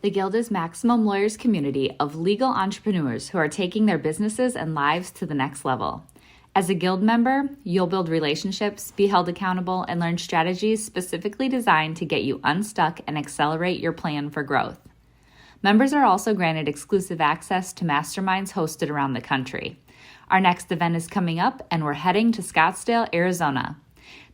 The Guild is Maximum Lawyers' community of legal entrepreneurs who are taking their businesses and lives to the next level. As a Guild member, you'll build relationships, be held accountable, and learn strategies specifically designed to get you unstuck and accelerate your plan for growth. Members are also granted exclusive access to masterminds hosted around the country. Our next event is coming up, and we're heading to Scottsdale, Arizona.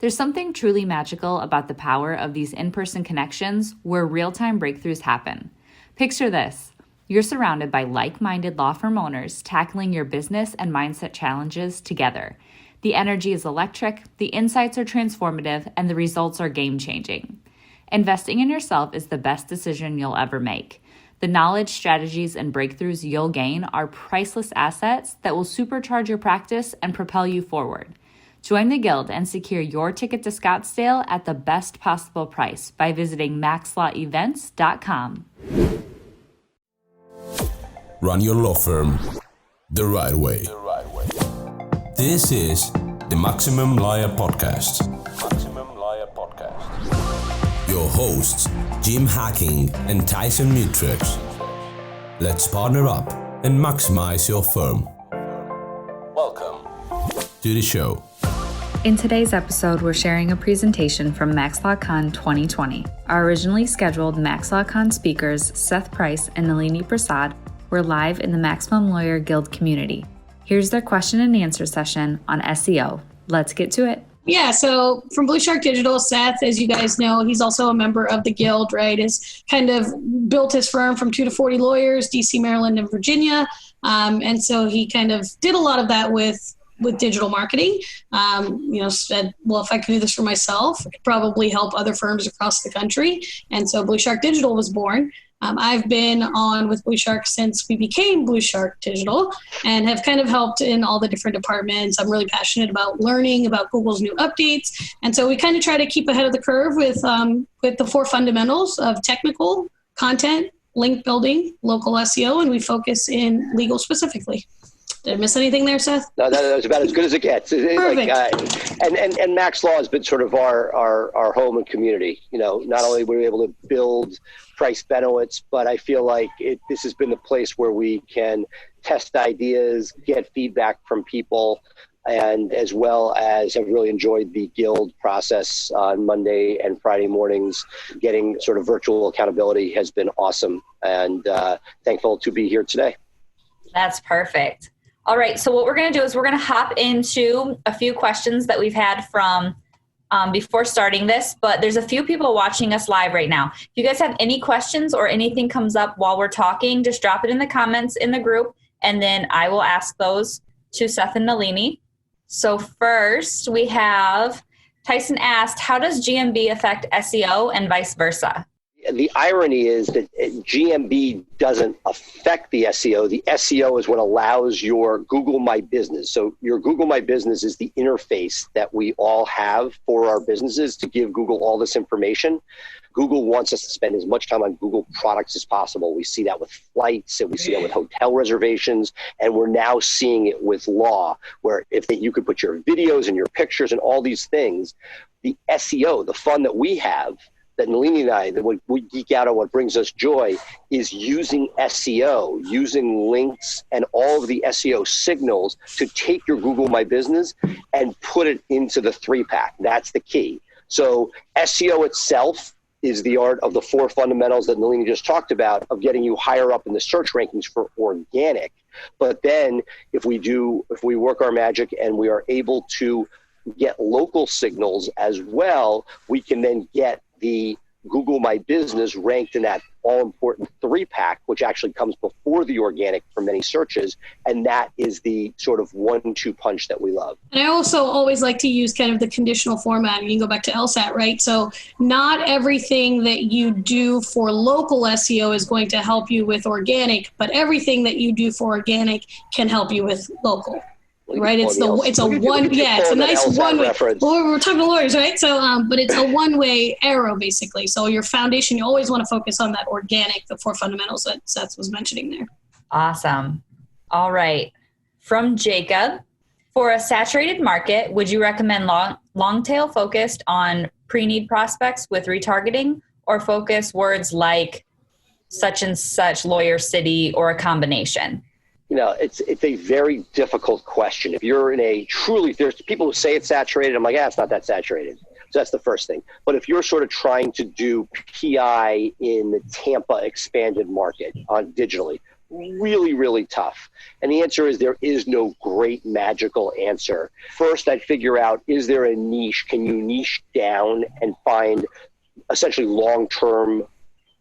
There's something truly magical about the power of these in-person connections where real-time breakthroughs happen. Picture this. You're surrounded by like-minded law firm owners tackling your business and mindset challenges together. The energy is electric, the insights are transformative, and the results are game-changing. Investing in yourself is the best decision you'll ever make. The knowledge, strategies, and breakthroughs you'll gain are priceless assets that will supercharge your practice and propel you forward. Join the Guild and secure your ticket to Scottsdale at the best possible price by visiting MaxLawEvents.com. Run your law firm the right way. This is the Maximum Lawyer Podcast. Your hosts, Jim Hacking and Tyson Mutrux. Let's partner up and maximize your firm. Welcome to the show. In today's episode, we're sharing a presentation from MaxLawCon 2020. Our originally scheduled MaxLawCon speakers, Seth Price and Nalini Prasad, were live in the Maximum Lawyer Guild community. Here's their question and answer session on SEO. Let's get to it. Yeah, so from Blue Shark Digital, Seth, as you guys know, he's also a member of the Guild, right? Has kind of built his firm from 2 to 40 lawyers, DC, Maryland, and Virginia. And so he kind of did a lot of that with digital marketing. Said, well, if I could do this for myself, I could probably help other firms across the country. And so Blue Shark Digital was born. I've been on with Blue Shark since we became Blue Shark Digital and have kind of helped in all the different departments. I'm really passionate about learning about Google's new updates. And so we kind of try to keep ahead of the curve with the 4 fundamentals of technical, content, link building, local SEO, and we focus in legal specifically. Did I miss anything there, Seth? No, that was about as good as it gets. Perfect. And Max Law has been sort of our home and community. You know, not only were we able to build Price Benowitz, but I feel like this has been the place where we can test ideas, get feedback from people, and as well as have really enjoyed the Guild process on Monday and Friday mornings. Getting sort of virtual accountability has been awesome, and thankful to be here today. That's perfect. All right, so what we're going to do is we're going to hop into a few questions that we've had from before starting this, but there's a few people watching us live right now. If you guys have any questions or anything comes up while we're talking, just drop it in the comments in the group, and then I will ask those to Seth and Nalini. So first, we have Tyson asked, how does GMB affect SEO and vice versa? The irony is that GMB doesn't affect the SEO. The SEO is what allows your Google My Business. So your Google My Business is the interface that we all have for our businesses to give Google all this information. Google wants us to spend as much time on Google products as possible. We see that with flights, and we see that with hotel reservations, and we're now seeing it with law, where you could put your videos and your pictures and all these things. The SEO, the fun that we have, that Nalini and I, that we geek out on, what brings us joy, is using SEO, using links and all of the SEO signals to take your Google My Business and put it into the 3-pack. That's the key. So SEO itself is the art of the 4 fundamentals that Nalini just talked about, of getting you higher up in the search rankings for organic. But then if we work our magic and we are able to get local signals as well, we can then get the Google My Business ranked in that all-important 3-pack, which actually comes before the organic for many searches. And that is the sort of 1-2 punch that we love. And I also always like to use kind of the conditional format. You can go back to LSAT, right? So not everything that you do for local SEO is going to help you with organic, but everything that you do for organic can help you with local. Right, it's a nice one way. Well, we're talking to lawyers, right? So, but it's a one-way arrow basically. So your foundation, you always want to focus on that organic, the 4 fundamentals that Seth was mentioning there. Awesome. All right, from Jacob, for a saturated market, would you recommend long tail focused on pre-need prospects with retargeting, or focus words like such and such lawyer city or a combination? It's a very difficult question. If you're there's people who say it's saturated. I'm like, it's not that saturated. So that's the first thing. But if you're sort of trying to do PI in the Tampa expanded market on digitally, really, really tough. And the answer is there is no great magical answer. First, I'd figure out, is there a niche? Can you niche down and find essentially long-term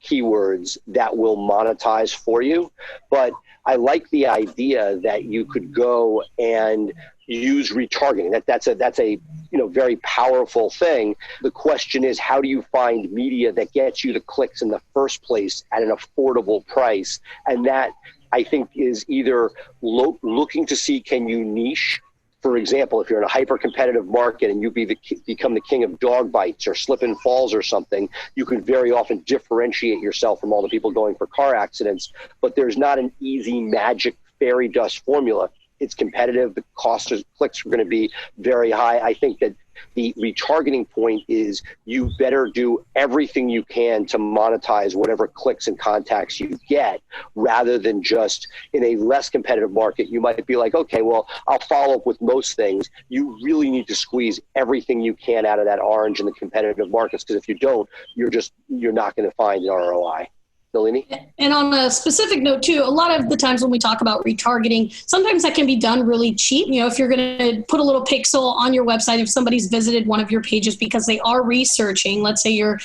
keywords that will monetize for you? But I like the idea that you could go and use retargeting. That's a very powerful thing. The question is, how do you find media that gets you the clicks in the first place at an affordable price? And that, I think, is either looking to see, can you niche? For example, if you're in a hyper-competitive market and you become the king of dog bites or slip and falls or something, you could very often differentiate yourself from all the people going for car accidents. But there's not an easy magic fairy dust formula. It's competitive. The cost of clicks are going to be very high. I think that the retargeting point is you better do everything you can to monetize whatever clicks and contacts you get, rather than just in a less competitive market. You might be like, okay, well, I'll follow up with most things. You really need to squeeze everything you can out of that orange in the competitive markets, because if you don't, you're not going to find an ROI. Nalini? And on a specific note too, a lot of the times when we talk about retargeting, sometimes that can be done really cheap. If you're going to put a little pixel on your website, if somebody's visited one of your pages because they are researching, let's say you're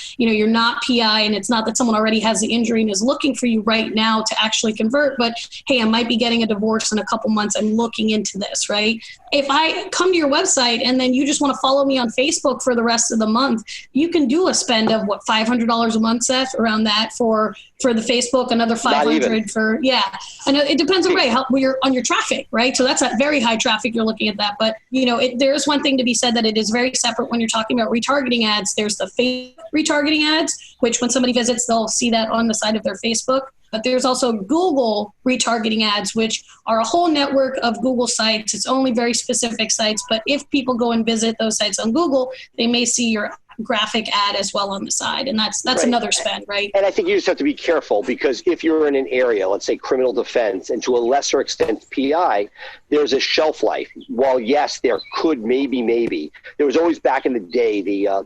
not PI and it's not that someone already has the injury and is looking for you right now to actually convert, but hey, I might be getting a divorce in a couple months. I'm looking into this, right? If I come to your website and then you just want to follow me on Facebook for the rest of the month, you can do a spend of $500 a month, Seth, around that for the Facebook, another 500 for, I know it depends on on your traffic, right? So that's a very high traffic. You're looking at that, but there's one thing to be said that it is very separate when you're talking about retargeting ads. There's the Facebook retargeting ads, which when somebody visits, they'll see that on the side of their Facebook. But there's also Google retargeting ads, which are a whole network of Google sites. It's only very specific sites, but if people go and visit those sites on Google, they may see your graphic ad as well on the side. And that's right. Another spend, right? And I think you just have to be careful, because if you're in an area, let's say criminal defense, and to a lesser extent PI, there's a shelf life. While yes, there could maybe, there was always back in the day, there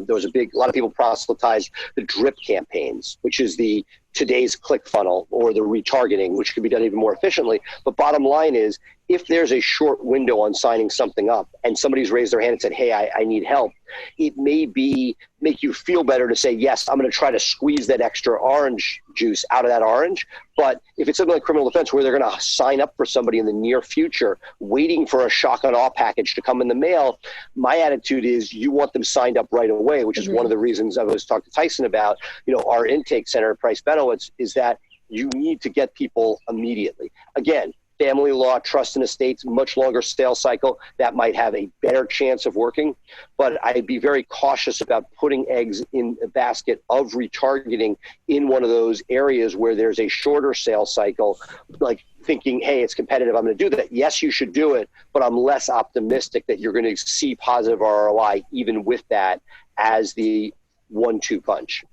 was a lot of people proselytized the drip campaigns, which is today's click funnel, or the retargeting, which could be done even more efficiently. But bottom line is, if there's a short window on signing something up and somebody's raised their hand and said, hey, I need help, it may make you feel better to say, yes, I'm going to try to squeeze that extra orange juice out of that orange. But if it's something like criminal defense where they're going to sign up for somebody in the near future, waiting for a shock and awe package to come in the mail, my attitude is you want them signed up right away, which is one of the reasons I was talking to Tyson about, our intake center at Price Benowitz, is that you need to get people immediately. Again, family law, trust and estates, much longer sales cycle, that might have a better chance of working. But I'd be very cautious about putting eggs in a basket of retargeting in one of those areas where there's a shorter sales cycle, like thinking, hey, it's competitive, I'm going to do that. Yes, you should do it, but I'm less optimistic that you're going to see positive ROI even with that as the 1-2 punch.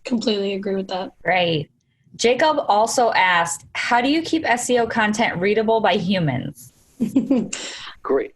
Completely agree with that. Right. Jacob also asked, how do you keep SEO content readable by humans? Great.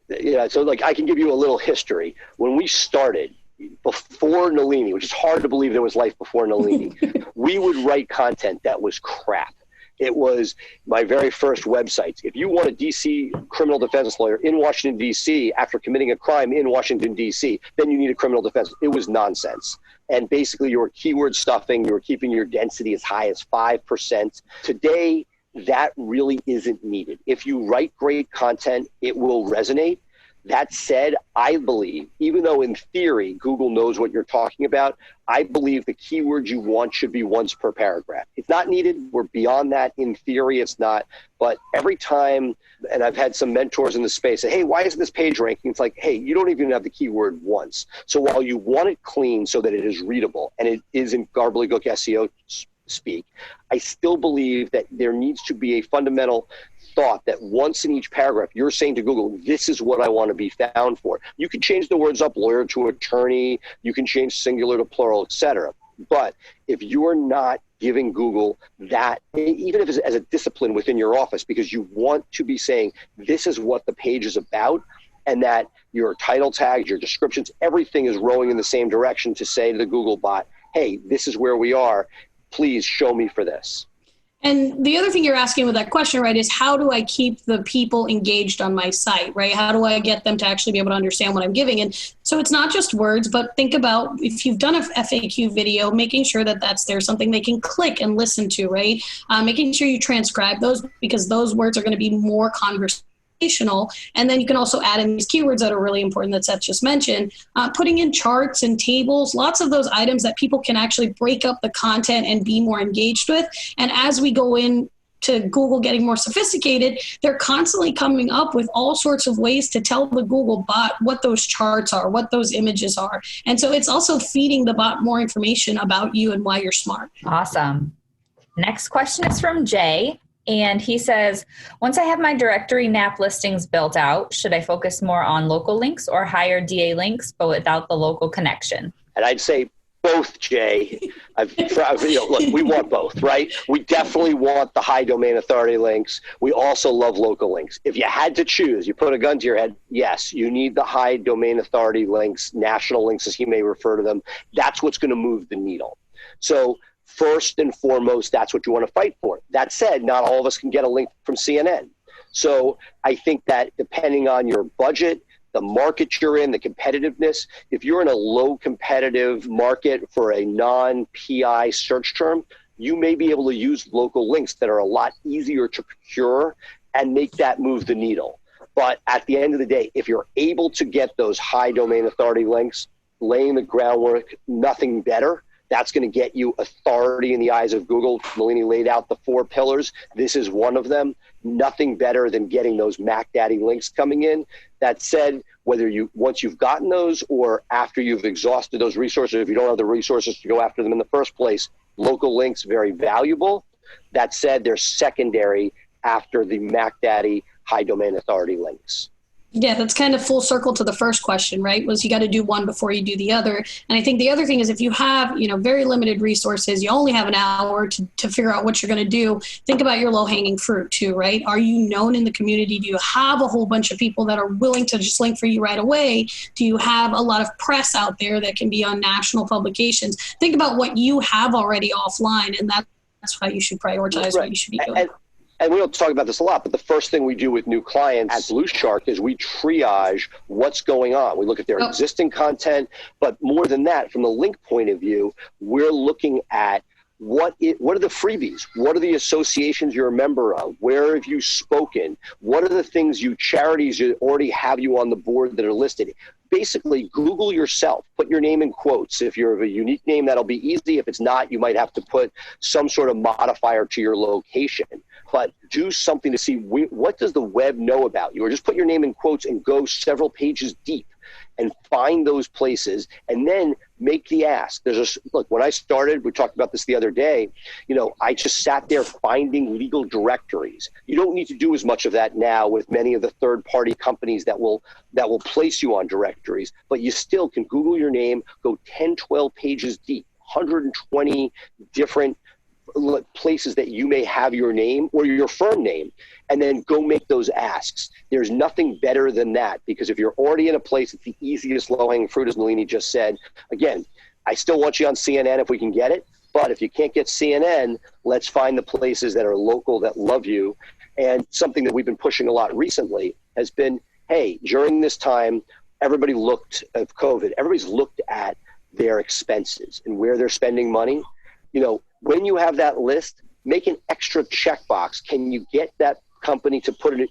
So I can give you a little history. When we started, before Nalini, which is hard to believe there was life before Nalini, we would write content that was crap. It was my very first websites. If you want a DC criminal defense lawyer in Washington, D.C. after committing a crime in Washington, D.C., then you need a criminal defense. It was nonsense. And basically you were keyword stuffing. You were keeping your density as high as 5%. Today, that really isn't needed. If you write great content, it will resonate. That said, I believe, even though in theory Google knows what you're talking about, I believe the keywords you want should be once per paragraph. It's not needed. We're beyond that. In theory, it's not. But every time, and I've had some mentors in the space say, hey, why isn't this page ranking? It's like, hey, you don't even have the keyword once. So while you want it clean so that it is readable, and it isn't gobbledygook SEO speak, I still believe that there needs to be a fundamental thought that once in each paragraph, you're saying to Google, this is what I want to be found for. You can change the words up, lawyer to attorney, you can change singular to plural, etc. But if you're not giving Google that, even if it's as a discipline within your office, because you want to be saying, this is what the page is about, and that your title tags, your descriptions, everything is rowing in the same direction to say to the Google bot, hey, this is where we are. Please show me for this. And the other thing you're asking with that question, right, is how do I keep the people engaged on my site, right? How do I get them to actually be able to understand what I'm giving? And so it's not just words, but think about if you've done a FAQ video, making sure that that's there, something they can click and listen to, right? Making sure you transcribe those, because those words are going to be more conversational. And then you can also add in these keywords that are really important that Seth just mentioned, putting in charts and tables, lots of those items that people can actually break up the content and be more engaged with. And as we go in to Google getting more sophisticated, they're constantly coming up with all sorts of ways to tell the Google bot what those charts are, what those images are. And so it's also feeding the bot more information about you and why you're smart. Awesome. Next question is from Jay. And he says, once I have my directory NAP listings built out, should I focus more on local links or higher DA links, but without the local connection? And I'd say both, Jay. Look, we want both, right? We definitely want the high domain authority links. We also love local links. If you had to choose, you put a gun to your head, yes, you need the high domain authority links, national links, as he may refer to them. That's what's going to move the needle. So first and foremost, that's what you want to fight for. That said, not all of us can get a link from CNN. So I think that depending on your budget, the market you're in, the competitiveness, if you're in a low competitive market for a non-PI search term, you may be able to use local links that are a lot easier to procure and make that move the needle. But at the end of the day, if you're able to get those high domain authority links, laying the groundwork, nothing better. That's going to get you authority in the eyes of Google. Nalini laid out the 4 pillars. This is one of them. Nothing better than getting those MacDaddy links coming in. That said, whether once you've gotten those or after you've exhausted those resources, if you don't have the resources to go after them in the first place, local links, very valuable. That said, they're secondary after the MacDaddy high domain authority links. Yeah, that's kind of full circle to the first question, right? Was you got to do one before you do the other. And I think the other thing is if you have, very limited resources, you only have an hour to figure out what you're going to do. Think about your low hanging fruit too, right? Are you known in the community? Do you have a whole bunch of people that are willing to just link for you right away? Do you have a lot of press out there that can be on national publications? Think about what you have already offline, and that's how you should prioritize what you should be doing. And we don't talk about this a lot, but the first thing we do with new clients at Blue Shark is we triage what's going on. We look at their existing content, but more than that, from the link point of view, we're looking at what are the freebies? What are the associations you're a member of? Where have you spoken? What are the things charities that already have you on the board that are listed? Basically, Google yourself. Put your name in quotes. If you're of a unique name, that'll be easy. If it's not, you might have to put some sort of modifier to your location. But do something to see what does the web know about you, or just put your name in quotes and go several pages deep and find those places and then make the ask. Look, when I started, we talked about this the other day, I just sat there finding legal directories. You don't need to do as much of that now with many of the third-party companies that will place you on directories, but you still can Google your name, go 10, 12 pages deep, 120 different places that you may have your name or your firm name, and then go make those asks. There's nothing better than that, because if you're already in a place, it's the easiest low-hanging fruit, as Nalini just said. Again, I still want you on CNN if we can get it, but if you can't get CNN, let's find the places that are local that love you. And something that we've been pushing a lot recently has been, hey, during this time, everybody's looked at their expenses and where they're spending money. When you have that list, make an extra checkbox. Can you get that company to put an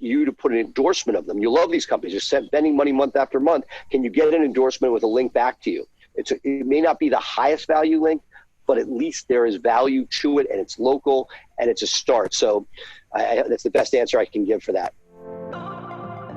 endorsement of them? You love these companies. You're spending money month after month. Can you get an endorsement with a link back to you? It may not be the highest value link, but at least there is value to it, and it's local, and it's a start. So that's the best answer I can give for that.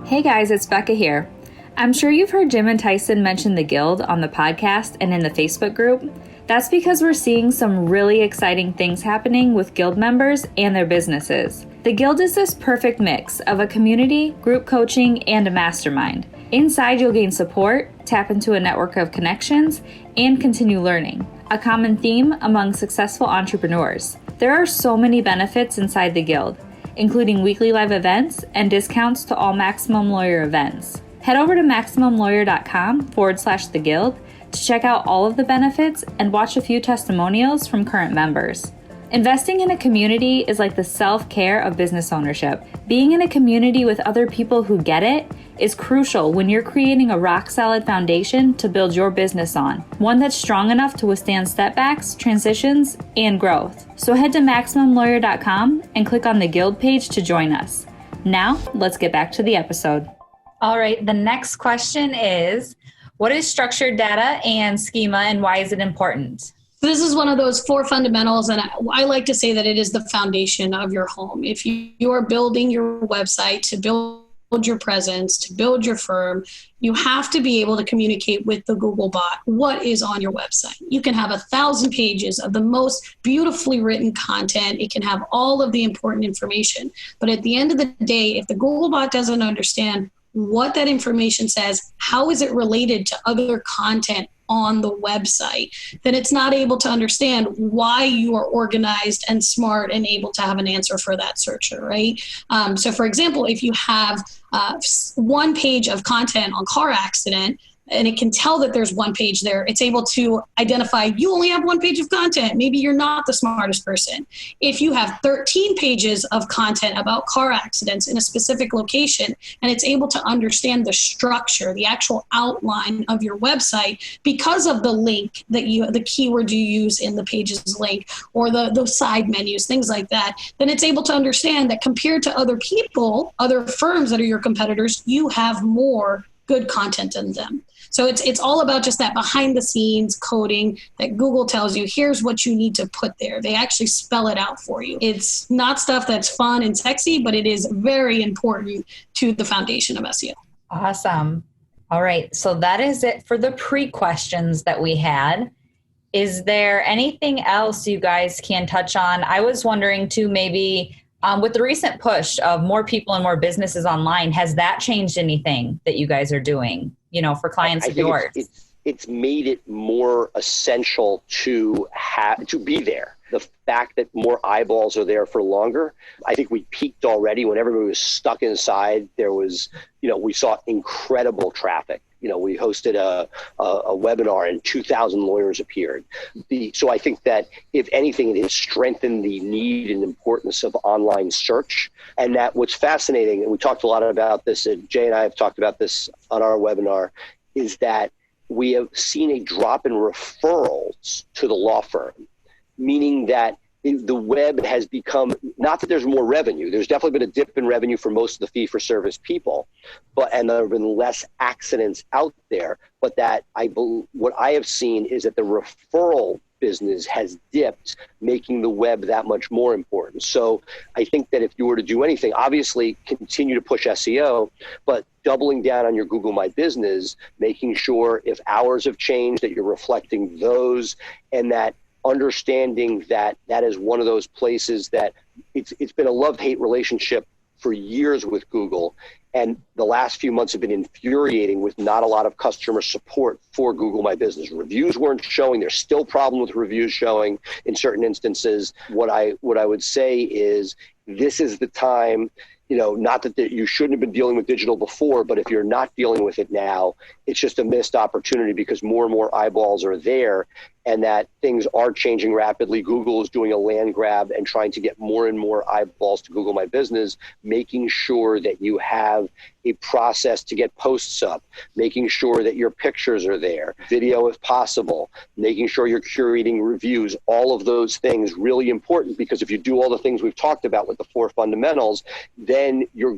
Hey guys, it's Becca here. I'm sure you've heard Jim and Tyson mention the Guild on the podcast and in the Facebook group. That's because we're seeing some really exciting things happening with Guild members and their businesses. The Guild is this perfect mix of a community, group coaching, and a mastermind. Inside, you'll gain support, tap into a network of connections, and continue learning. a common theme among successful entrepreneurs. There are so many benefits inside the Guild, including weekly live events and discounts to all Maximum Lawyer events. Head over to MaximumLawyer.com/the Guild to check out all of the benefits and watch a few testimonials from current members. Investing in a community is like the self-care of business ownership. Being in a community with other people who get it is crucial when you're creating a rock-solid foundation to build your business on, one that's strong enough to withstand setbacks, transitions, and growth. So head to MaximumLawyer.com and click on the Guild page to join us. Now, let's get back to the episode. All right, the next question is, what is structured data and schema and why is it important? This is one of those 4 fundamentals, and I like to say that it is the foundation of your home. If you are building your website to build your presence, to build your firm, you have to be able to communicate with the Google bot what is on your website. You can have 1,000 pages of the most beautifully written content. It can have all of the important information. But at the end of the day, if the Google bot doesn't understand what that information says, how is it related to other content on the website, then it's not able to understand why you are organized and smart and able to have an answer for that searcher, right? So for example, if you have 1 page of content on car accident, and it can tell that there's 1 page there, it's able to identify you only have 1 page of content. Maybe you're not the smartest person. If you have 13 pages of content about car accidents in a specific location, and it's able to understand the structure, the actual outline of your website because of the link that the keyword you use in the page's link, or the side menus, things like that, then it's able to understand that compared to other people, other firms that are your competitors, you have more good content than them. So it's all about just that behind the scenes coding that Google tells you, here's what you need to put there. They actually spell it out for you. It's not stuff that's fun and sexy, but it is very important to the foundation of SEO. Awesome. All right. So that is it for the pre-questions that we had. Is there anything else you guys can touch on? I was wondering too, maybe with the recent push of more people and more businesses online, has that changed anything that you guys are doing, for clients of yours? It's made it more essential to be there. The fact that more eyeballs are there for longer. I think we peaked already when everybody was stuck inside. There was, we saw incredible traffic. We hosted a webinar and 2,000 lawyers appeared. So I think that if anything, it has strengthened the need and importance of online search. And that what's fascinating, and we talked a lot about this, and Jay and I have talked about this on our webinar, is that we have seen a drop in referrals to the law firm, meaning that the web has become, not that there's more revenue, there's definitely been a dip in revenue for most of the fee-for-service people, and there have been less accidents out there, but that what I have seen is that the referral business has dipped, making the web that much more important. So I think that if you were to do anything, obviously continue to push SEO, but doubling down on your Google My Business, making sure if hours have changed, that you're reflecting those, and that understanding that is one of those places that it's been a love-hate relationship for years with Google. And the last few months have been infuriating with not a lot of customer support for Google My Business. Reviews weren't showing. There's still problem with reviews showing in certain instances. What I would say is this is the time, not that you shouldn't have been dealing with digital before, but if you're not dealing with it now, it's just a missed opportunity because more and more eyeballs are there, and that things are changing rapidly. Google is doing a land grab and trying to get more and more eyeballs to Google My Business, making sure that you have a process to get posts up, making sure that your pictures are there, video if possible, making sure you're curating reviews, all of those things really important, because if you do all the things we've talked about with the 4 fundamentals, then your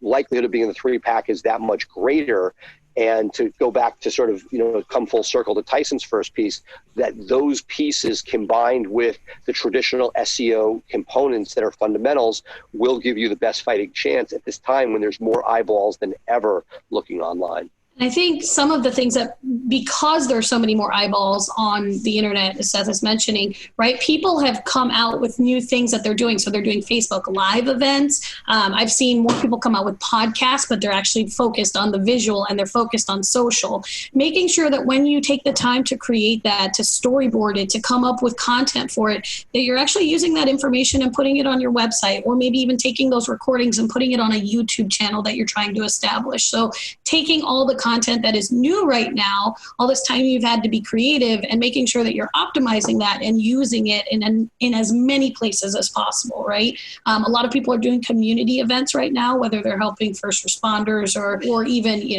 likelihood of being in the 3-pack is that much greater. And to go back to sort of, come full circle to Tyson's first piece, that those pieces combined with the traditional SEO components that are fundamentals will give you the best fighting chance at this time when there's more eyeballs than ever looking online. And I think some of the things that, because there's so many more eyeballs on the internet, as Seth is mentioning, right? People have come out with new things that they're doing. So they're doing Facebook Live events. I've seen more people come out with podcasts, but they're actually focused on the visual and they're focused on social. Making sure that when you take the time to create that, to storyboard it, to come up with content for it, that you're actually using that information and putting it on your website, or maybe even taking those recordings and putting it on a YouTube channel that you're trying to establish. So taking all the content that is new right now, all this time you've had to be creative, and making sure that you're optimizing that and using it in as many places as possible, right? A lot of people are doing community events right now, whether they're helping first responders or even,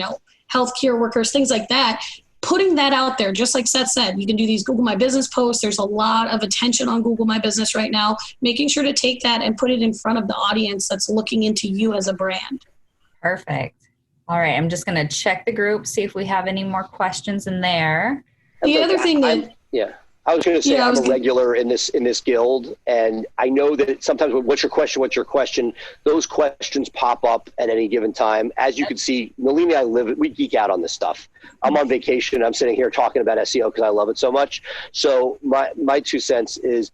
healthcare workers, things like that. Putting that out there, just like Seth said, you can do these Google My Business posts. There's a lot of attention on Google My Business right now. Making sure to take that and put it in front of the audience that's looking into you as a brand. Perfect. All right, I'm just going to check the group, see if we have any more questions in there. The other thing that... I was going to say I'm a regular in this guild, and I know that sometimes what's your question, those questions pop up at any given time. As you can see, Nalini and I we geek out on this stuff. I'm on vacation. I'm sitting here talking about SEO because I love it so much. So my 2 cents is,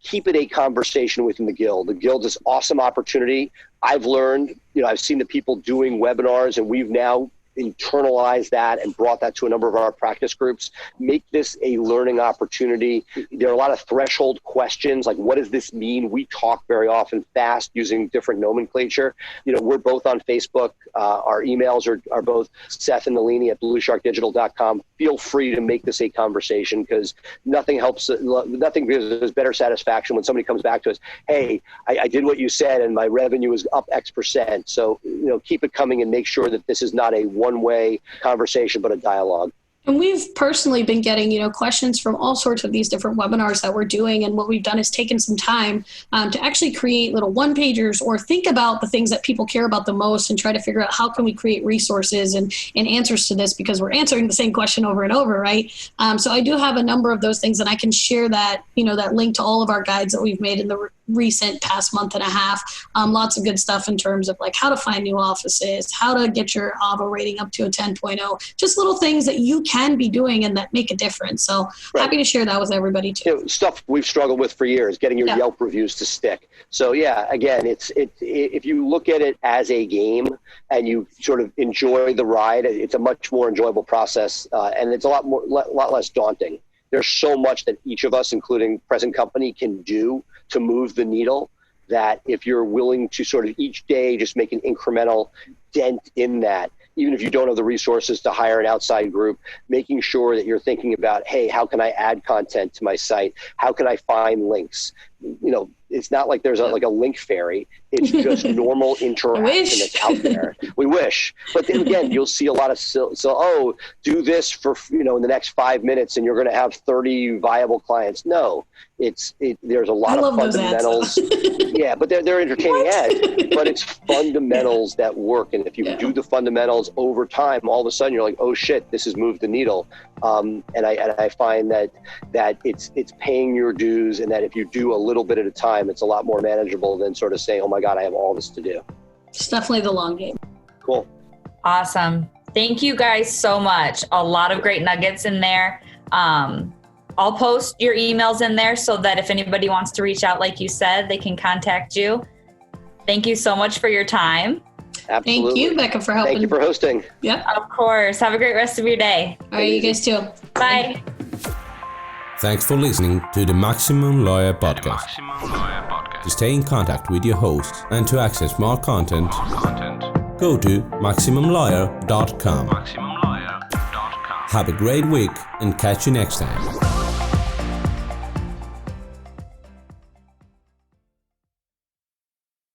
keep it a conversation within the guild. The guild is an awesome opportunity. I've learned, I've seen the people doing webinars, and we've now internalize that and brought that to a number of our practice groups. Make this a learning opportunity. There are a lot of threshold questions, like what does this mean? We talk very often fast using different nomenclature. We're both on Facebook. Our emails are both Seth and Nalini at bluesharkdigital.com. Feel free to make this a conversation, because nothing gives us better satisfaction when somebody comes back to us, hey, I did what you said and my revenue is up X%. So, keep it coming and make sure that this is not a one-way conversation, but a dialogue. And we've personally been getting, questions from all sorts of these different webinars that we're doing. And what we've done is taken some time to actually create little one-pagers, or think about the things that people care about the most and try to figure out how can we create resources and answers to this, because we're answering the same question over and over, right? So I do have a number of those things, and I can share that, that link to all of our guides that we've made in the recent past month and a half. Lots of good stuff in terms of like how to find new offices, how to get your AVO rating up to a 10.0, just little things that you can be doing and that make a difference. So happy to share that with everybody too. Stuff we've struggled with for years, getting your Yelp reviews to stick. So again, if you look at it as a game and you sort of enjoy the ride, it's a much more enjoyable process, and it's a lot less daunting. There's so much that each of us, including present company, can do to move the needle, that if you're willing to sort of each day just make an incremental dent in that, even if you don't have the resources to hire an outside group, making sure that you're thinking about, hey, how can I add content to my site? How can I find links? It's not like there's a link fairy. It's just normal interaction that's out there. We wish. But then again, you'll see a lot of, do this for, in the next 5 minutes and you're going to have 30 viable clients. No, there's a lot of fundamentals. Yeah, but they're entertaining ads, but it's fundamentals that work. And if you do the fundamentals over time, all of a sudden you're like, oh shit, this has moved the needle. And I find that it's paying your dues, and that if you do a little bit at a time, it's a lot more manageable than sort of saying, oh my God, I have all this to do. It's definitely the long game. Cool. Awesome. Thank you guys so much. A lot of great nuggets in there. I'll post your emails in there so that if anybody wants to reach out, like you said, they can contact you. Thank you so much for your time. Absolutely. Thank you, Becca, for helping. Thank you for hosting. Yeah. Of course. Have a great rest of your day. All right, you guys too. Bye. Thanks for listening to the Maximum Lawyer Podcast. To stay in contact with your hosts and to access more content, go to MaximumLawyer.com. Have a great week and catch you next time.